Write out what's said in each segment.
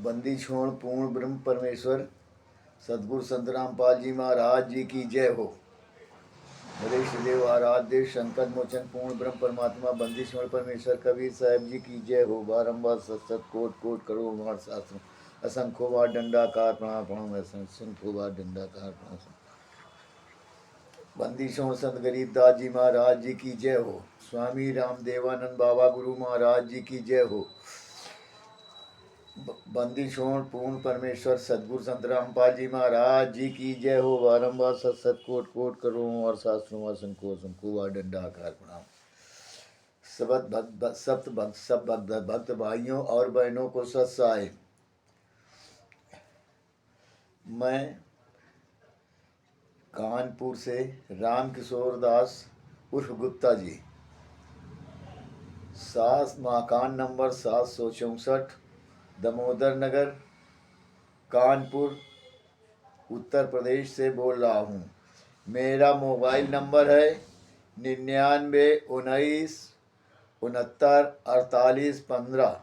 बंदी छोड़ पूर्ण ब्रह्म परमेश्वर सदगुरु संत रामपाल जी महाराज जी की जय हो। हरे श्रीदेव आराध्य शंकर मोचन पूर्ण ब्रह्म परमात्मा बंदी छोड़ परमेश्वर कबीर साहब जी की जय हो। बारंबार सत कोट कोट करो बार शास्त्र असंख्यो बार दंडाकार प्रणाम प्रणाम असंख्यो बार दंडाकार प्रणाम। बंदी छोड़ संत गरीबदास जी महाराज जी की जय हो। स्वामी रामदेवानंद बाबा गुरु महाराज जी की जय हो। बंदी छोड़ पूर्ण परमेश्वर सदगुरु संत रामपाल जी महाराज जी की जय हो। बारंबार सत कोट कोट करो और शास्त्रों असंख्यो असंख्यो बार दंडाकार प्रणाम। सब भक्त भाइयों और बहनों को सत्साय। मैं कानपुर से राम किशोर दास उर्फ गुप्ता जी, मकान नंबर 764 दामोदर नगर कानपुर उत्तर प्रदेश से बोल रहा हूँ। मेरा मोबाइल नंबर है 99 19 69 48 15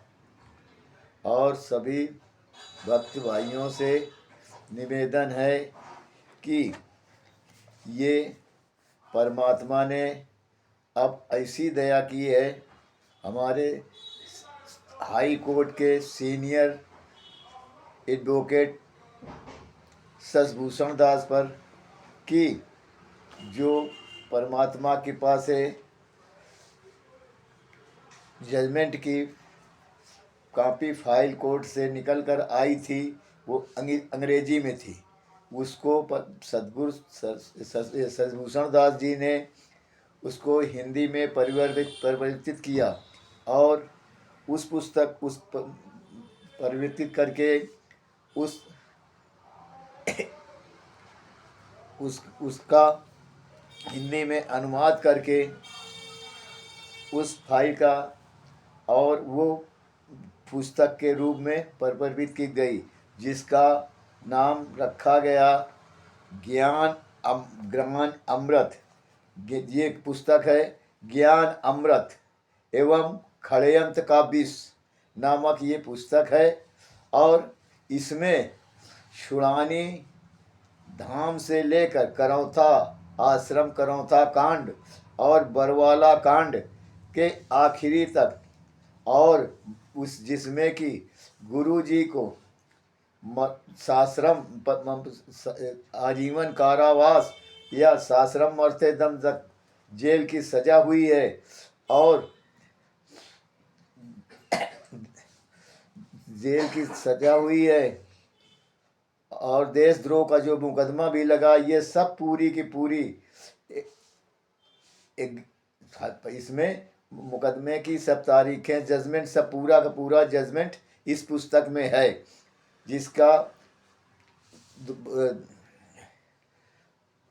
और सभी भक्त भाइयों से निवेदन है कि ये परमात्मा ने अब ऐसी दया की है हमारे हाई कोर्ट के सीनियर एडवोकेट शशिभूषण दास पर कि जो परमात्मा के पास से जजमेंट की कॉपी फाइल कोर्ट से निकल कर आई थी, वो अंग्रेजी में थी। उसको सदगुरु शशिभूषण दास जी ने उसको हिंदी में परिवर्तित किया और उस पुस्तक परिवर्तित करके उसका हिंदी में अनुवाद करके उस फाइल का और वो पुस्तक के रूप में परिवर्तित की गई, जिसका नाम रखा गया ज्ञान अमृत। ये पुस्तक है ज्ञान अमृत एवं षड्यंत्र का विष नामक ये पुस्तक है। और इसमें शुड़ानी धाम से लेकर करौथा आश्रम करौथा कांड और बरवाला कांड के आखिरी तक, और उस जिसमें कि गुरु जी को साश्रम आजीवन कारावास या साश्रम मरते दम तक जेल की सजा हुई है और जेल की सजा हुई है और देशद्रोह का जो मुकदमा भी लगा, ये सब पूरी की पूरी इसमें मुकदमे की सब तारीखें, जजमेंट सब पूरा का पूरा जजमेंट इस पुस्तक में है, जिसका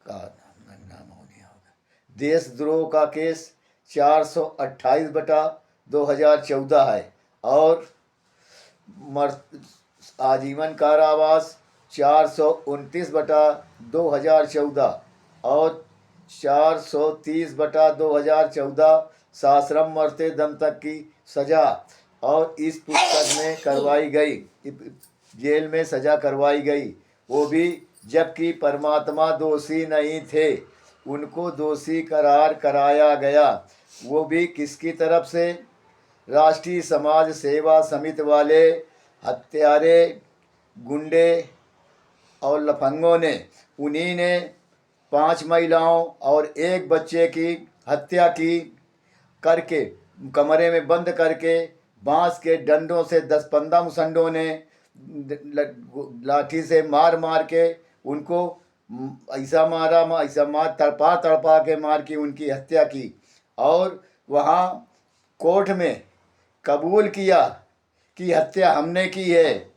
नाम होगा देशद्रोह का केस 428/2014 है और आजीवन कारावास 429/2014 और 430/2014 साश्रम मरते दम तक की सजा और इस पुस्तक में करवाई गई, जेल में सजा करवाई गई। वो भी जबकि परमात्मा दोषी नहीं थे, उनको दोषी करार कराया गया। वो भी किसकी तरफ से? राष्ट्रीय समाज सेवा समिति वाले हत्यारे गुंडे और लफंगों ने, उन्हीं ने 5 महिलाओं और 1 बच्चे की हत्या की करके कमरे में बंद करके बांस के डंडों से 10-15 मुसंडों ने लाठी से मार मार के उनको ऐसा मार तड़पा के मार के उनकी हत्या की और वहाँ कोर्ट में कबूल किया कि हत्या हमने की है।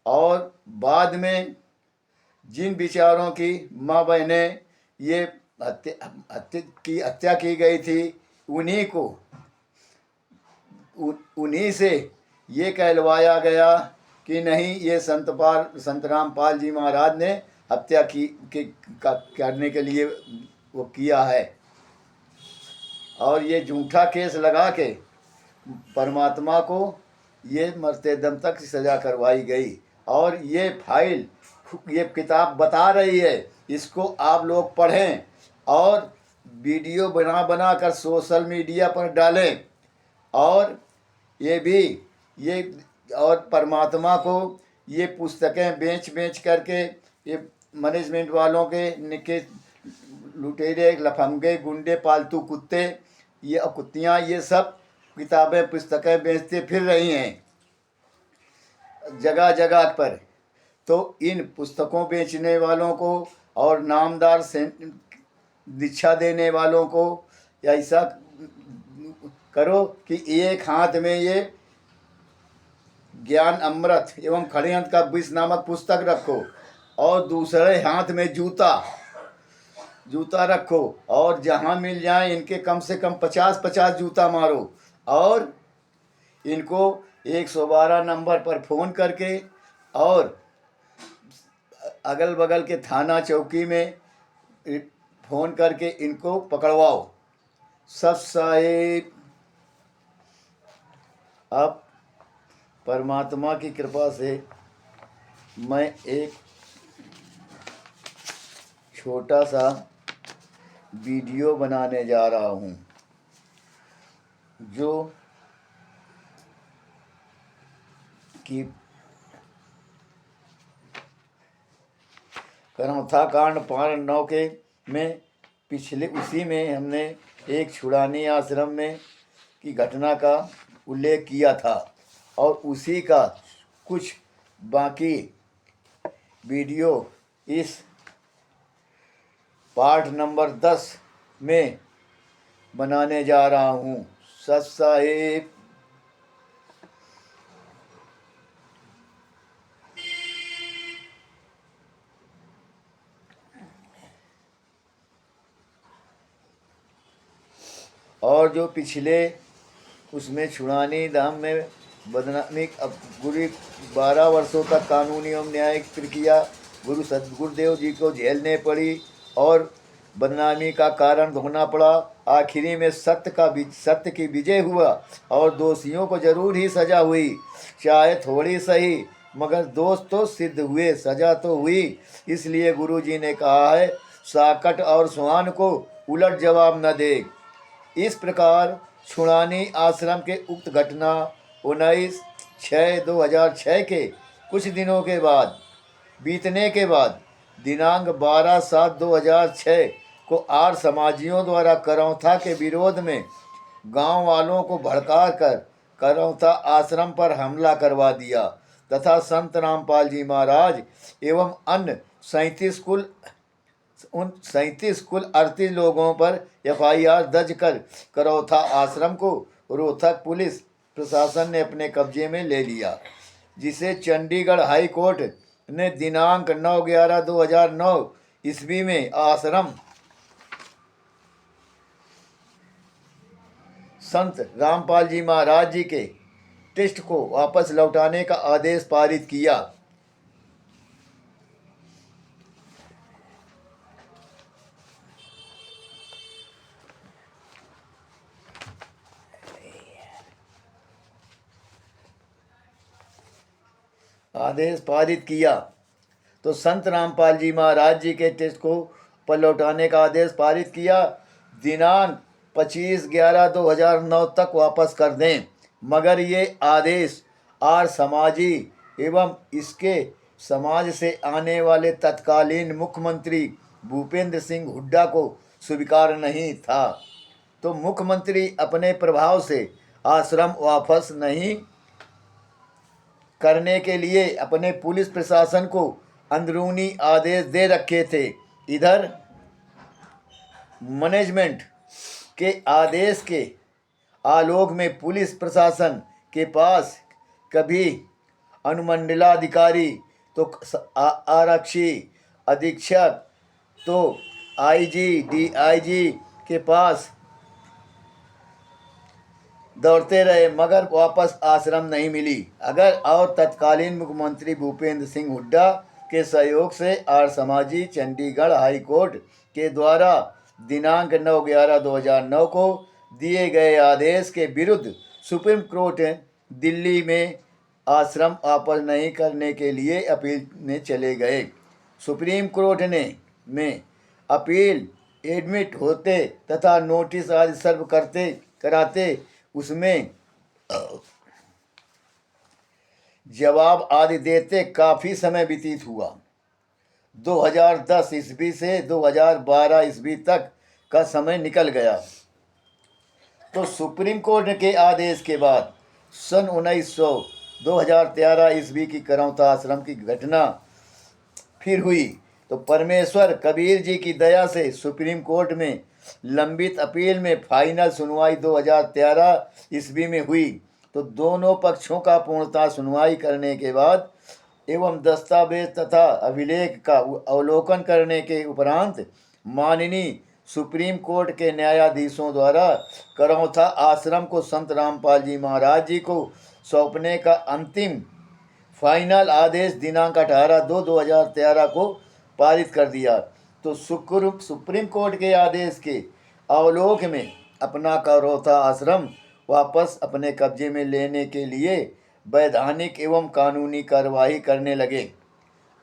और बाद में जिन बिचारों की माँ बहनें ये हत्या की गई थी, उन्हीं से ये कहलवाया गया कि नहीं, ये संत रामपाल जी महाराज ने हत्या करने के लिए वो किया है। और ये झूठा केस लगा के परमात्मा को ये मरते दम तक सज़ा करवाई गई। और ये फाइल, ये किताब बता रही है, इसको आप लोग पढ़ें और वीडियो बना बना कर सोशल मीडिया पर डालें। और ये भी, ये और परमात्मा को ये पुस्तकें बेच बेच करके ये मैनेजमेंट वालों के निके लुटेरे, लफंगे, गुंडे, पालतू कुत्ते, ये कुत्तियाँ, ये सब किताबें पुस्तकें बेचते फिर रही हैं जगह जगह पर। तो इन पुस्तकों बेचने वालों को और नामदार से दीक्षा देने वालों को ऐसा करो कि एक हाथ में ये ज्ञान अमृत एवं षड्यंत्र का विष नामक पुस्तक रखो और दूसरे हाथ में जूता रखो, और जहाँ मिल जाए इनके कम से कम 50-50 जूता मारो और इनको 112 नंबर पर फ़ोन करके और अगल बगल के थाना चौकी में फ़ोन करके इनको पकड़वाओ। सब साहेब, अब परमात्मा की कृपा से मैं एक छोटा सा वीडियो बनाने जा रहा हूँ जो कि करौथा कांड 5-9 के में पिछले उसी में हमने एक छुड़ानी आश्रम में की घटना का उल्लेख किया था और उसी का कुछ बाकी वीडियो इस पार्ट नंबर 10 में बनाने जा रहा हूँ। सत साहिब, और जो पिछले उसमें छुड़ानी धाम में बदनामी, अब गुरु 12 वर्षों तक कानूनी एवं न्यायिक प्रक्रिया गुरु सदगुरुदेव जी को झेलने पड़ी और बदनामी का कारण ढूंढना पड़ा। आखिरी में सत्य की विजय हुआ और दोषियों को जरूर ही सजा हुई, चाहे थोड़ी सही, मगर दोष तो सिद्ध हुए, सजा तो हुई। इसलिए गुरु जी ने कहा है, साकट और सुहान को उलट जवाब न दे। इस प्रकार छुड़ानी आश्रम के उक्त घटना 19/6/2006 के कुछ दिनों के बाद बीतने के बाद दिनांक 12/7/2006 को आर्य समाजियों द्वारा करौथा के विरोध में गांव वालों को भड़का कर करौथा आश्रम पर हमला करवा दिया तथा संत रामपाल जी महाराज एवं अन्य 37 कुल 38 लोगों पर FIR दर्ज कर करौथा आश्रम को रोहतक पुलिस प्रशासन ने अपने कब्जे में ले लिया, जिसे चंडीगढ़ हाई कोर्ट ने दिनांक 9/11/2009 ईस्वी में आश्रम संत रामपाल जी महाराज जी के ट्रस्ट को वापस लौटाने का आदेश पारित किया। तो संत रामपाल जी महाराज जी के ट्रस्ट को पर लौटाने का आदेश पारित किया। दिनांक 25/11/2009 तक वापस कर दें, मगर ये आदेश आर्य समाजी एवं इसके समाज से आने वाले तत्कालीन मुख्यमंत्री भूपेंद्र सिंह हुड्डा को स्वीकार नहीं था। तो मुख्यमंत्री अपने प्रभाव से आश्रम वापस नहीं करने के लिए अपने पुलिस प्रशासन को अंदरूनी आदेश दे रखे थे। इधर मैनेजमेंट के आदेश के आलोक में पुलिस प्रशासन के पास कभी अनुमंडलाधिकारी तो आरक्षी अधीक्षक तो IG DIG के पास दौड़ते रहे, मगर वापस आश्रम नहीं मिली। अगर और तत्कालीन मुख्यमंत्री भूपेंद्र सिंह हुड्डा के सहयोग से आर्य समाजी चंडीगढ़ हाई कोर्ट के द्वारा दिनांक 9/11/2009 को दिए गए आदेश के विरुद्ध सुप्रीम कोर्ट दिल्ली में आश्रम वापस नहीं करने के लिए अपील में चले गए। सुप्रीम कोर्ट ने में अपील एडमिट होते तथा नोटिस आदि सर्व करते कराते उसमें जवाब आदि देते काफ़ी समय व्यतीत हुआ। 2010 ईस्वी से 2012 ईस्वी तक का समय निकल गया। तो सुप्रीम कोर्ट के आदेश के बाद सन 2013 ईस्वी की करौता आश्रम की घटना फिर हुई। तो परमेश्वर कबीर जी की दया से सुप्रीम कोर्ट में लंबित अपील में फाइनल सुनवाई 2013 ईस्वी में हुई। तो दोनों पक्षों का पूर्णतः सुनवाई करने के बाद एवं दस्तावेज तथा अभिलेख का अवलोकन करने के उपरांत माननीय सुप्रीम कोर्ट के न्यायाधीशों द्वारा करौथा आश्रम को संत रामपाल जी महाराज जी को सौंपने का अंतिम फाइनल आदेश दिनांक 18/2/2013 को पारित कर दिया। तो सुप्रीम कोर्ट के आदेश के अवलोक में अपना करौथा आश्रम वापस अपने कब्जे में लेने के लिए वैधानिक एवं कानूनी कार्रवाई करने लगे।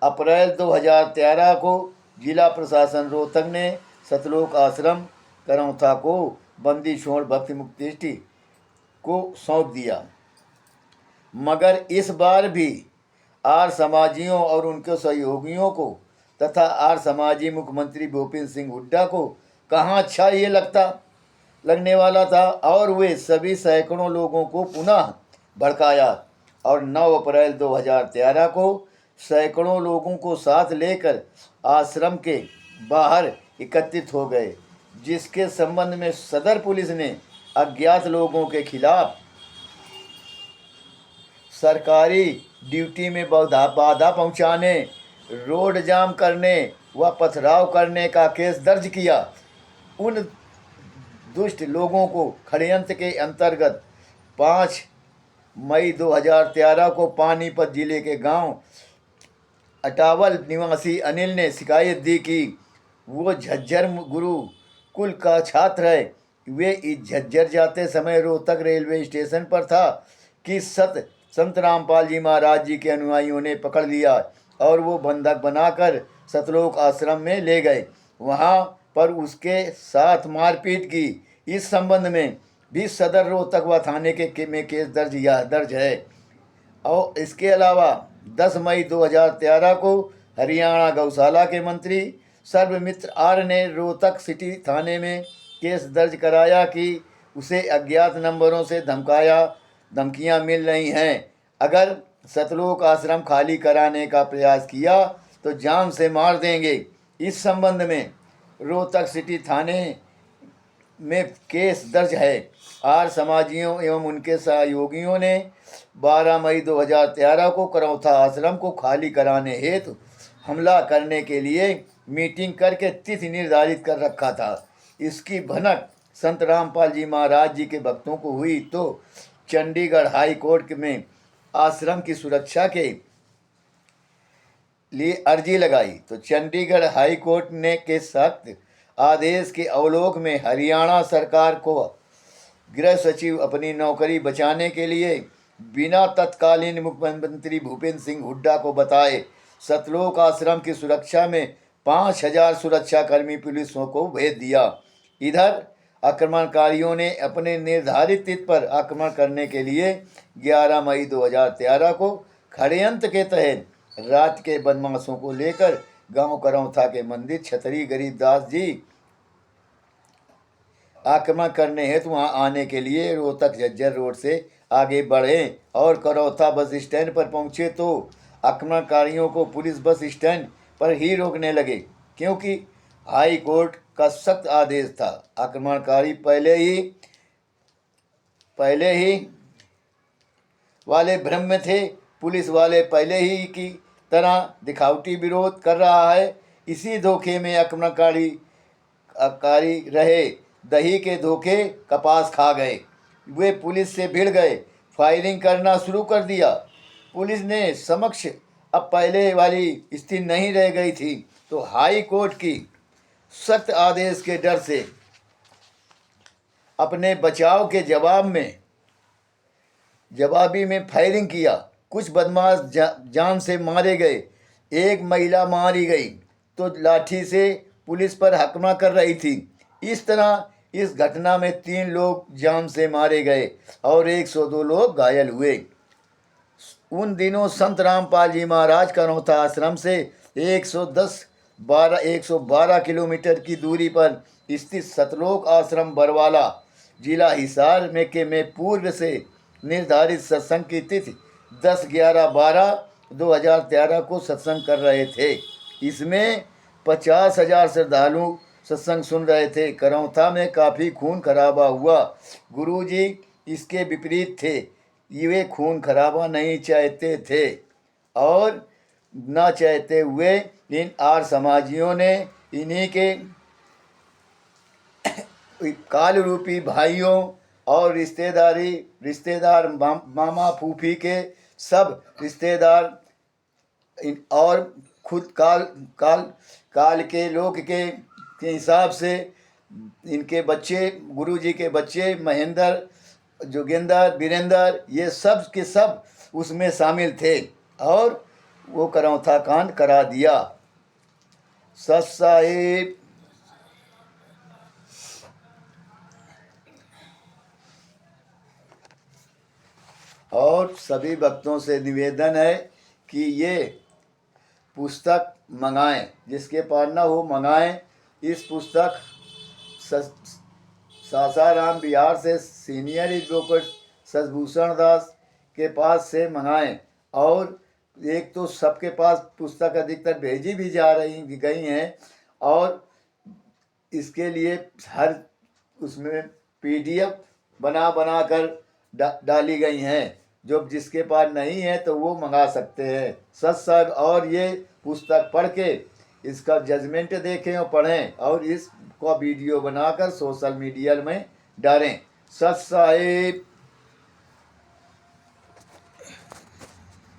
अप्रैल 2013 को जिला प्रशासन रोहतक ने सतलोक आश्रम करौथा को बंदी छोड़ भक्ति मुक्ति को सौंप दिया। मगर इस बार भी आर्य समाजियों और उनके सहयोगियों को तथा आर्य समाजी मुख्यमंत्री भूपेंद्र सिंह हुड्डा को कहाँ अच्छा ये लगने वाला था और वे सभी सैकड़ों लोगों को पुनः भड़काया और 9 अप्रैल 2013 को सैकड़ों लोगों को साथ लेकर आश्रम के बाहर एकत्रित हो गए, जिसके संबंध में सदर पुलिस ने अज्ञात लोगों के खिलाफ सरकारी ड्यूटी में बाधा पहुंचाने, रोड जाम करने व पथराव करने का केस दर्ज किया। उन दुष्ट लोगों को षड्यंत्र के अंतर्गत 5 मई 2013 को पानीपत जिले के गांव अटावल निवासी अनिल ने शिकायत दी कि वो झज्जर गुरुकुल का छात्र है। वे इस झज्जर जाते समय रोहतक रेलवे स्टेशन पर था कि संत रामपाल जी महाराज जी के अनुयायियों ने पकड़ लिया और वो बंधक बनाकर सतलोक आश्रम में ले गए। वहाँ पर उसके साथ मारपीट की। इस संबंध में भी सदर रोहतक व थाने के में केस दर्ज है। और इसके अलावा 10 मई 2013 को हरियाणा गौशाला के मंत्री सर्वमित्र आर्य ने रोहतक सिटी थाने में केस दर्ज कराया कि उसे अज्ञात नंबरों से धमकियां मिल रही हैं। अगर सतलोक आश्रम खाली कराने का प्रयास किया तो जान से मार देंगे। इस संबंध में रोहतक सिटी थाने में केस दर्ज है। आर्य समाजियों एवं उनके सहयोगियों ने 12 मई 2013 को करौथा आश्रम को खाली कराने हेतु हमला करने के लिए मीटिंग करके तिथि निर्धारित कर रखा था। इसकी भनक संत रामपाल जी महाराज जी के भक्तों को हुई तो चंडीगढ़ हाई कोर्ट में आश्रम की सुरक्षा के लिए अर्जी लगाई। तो चंडीगढ़ हाई कोर्ट ने के सख्त आदेश के अवलोक में हरियाणा सरकार को गृह सचिव अपनी नौकरी बचाने के लिए बिना तत्कालीन मुख्यमंत्री भूपेंद्र सिंह हुड्डा को बताए सतलोक आश्रम की सुरक्षा में 5000 सुरक्षाकर्मी पुलिसों को भेज दिया। इधर आक्रमणकारियों ने अपने निर्धारित तिथि पर आक्रमण करने के लिए 11 मई 2013 को षड्यंत्र के तहत रात के बदमाशों को लेकर गांव करौथा के मंदिर छतरी गरीबदास जी आक्रमण करने हेतु वहां आने के लिए रोहतक झज्जर रोड से आगे बढ़े और करौथा बस स्टैंड पर पहुंचे तो आक्रमणकारियों को पुलिस बस स्टैंड पर ही रोकने लगे, क्योंकि हाई कोर्ट का सख्त आदेश था। आक्रमणकारी पहले ही वाले भ्रम में थे। पुलिस वाले पहले ही की तरह दिखावटी विरोध कर रहा है। इसी धोखे में आक्रमणकारी रहे, दही के धोखे कपास खा गए। वे पुलिस से भिड़ गए, फायरिंग करना शुरू कर दिया। पुलिस ने समक्ष अब पहले वाली स्थिति नहीं रह गई थी। तो हाई कोर्ट की सख्त आदेश के डर से अपने बचाव के जवाब में जवाबी में फायरिंग किया। कुछ बदमाश जान से मारे गए। एक महिला मारी गई तो लाठी से पुलिस पर हकमा कर रही थी। इस तरह इस घटना में 3 लोग जान से मारे गए और 102 लोग घायल हुए। उन दिनों संत रामपाल जी महाराज करौथा आश्रम से 112 किलोमीटर की दूरी पर स्थित सतलोक आश्रम बरवाला जिला हिसार में पूर्व से निर्धारित सत्संग की तिथि 10/11/2013 को सत्संग कर रहे थे। इसमें 50,000 श्रद्धालु सत्संग सुन रहे थे। करौथा में काफ़ी खून खराबा हुआ। गुरुजी इसके विपरीत थे। ये खून खराबा नहीं चाहते थे और ना चाहते हुए इन आर्य समाजियों ने इन्हीं के काल रूपी भाइयों और रिश्तेदार मामा फूफी के सब रिश्तेदार और खुद काल के लोग के हिसाब से इनके बच्चे, गुरुजी के बच्चे महेंद्र, जोगेंद्र, वीरेंद्र, ये सब के सब उसमें शामिल थे और वो करौथा कांड करा दिया। सत साहिब और सभी भक्तों से निवेदन है कि ये पुस्तक मंगाएं, जिसके पास ना हो मंगाएं। इस पुस्तक सासाराम बिहार से सीनियर एडवोकेट शशिभूषण दास के पास से मंगाएं। और एक तो सबके पास पुस्तक अधिकतर भेजी भी गई हैं और इसके लिए हर उसमें PDF बना कर डाली गई हैं। जो जिसके पास नहीं है तो वो मंगा सकते हैं। सत साहिब और ये पुस्तक पढ़ के इसका जजमेंट देखें और पढ़ें और इसका वीडियो बनाकर सोशल मीडिया में डालें। सत साहिब।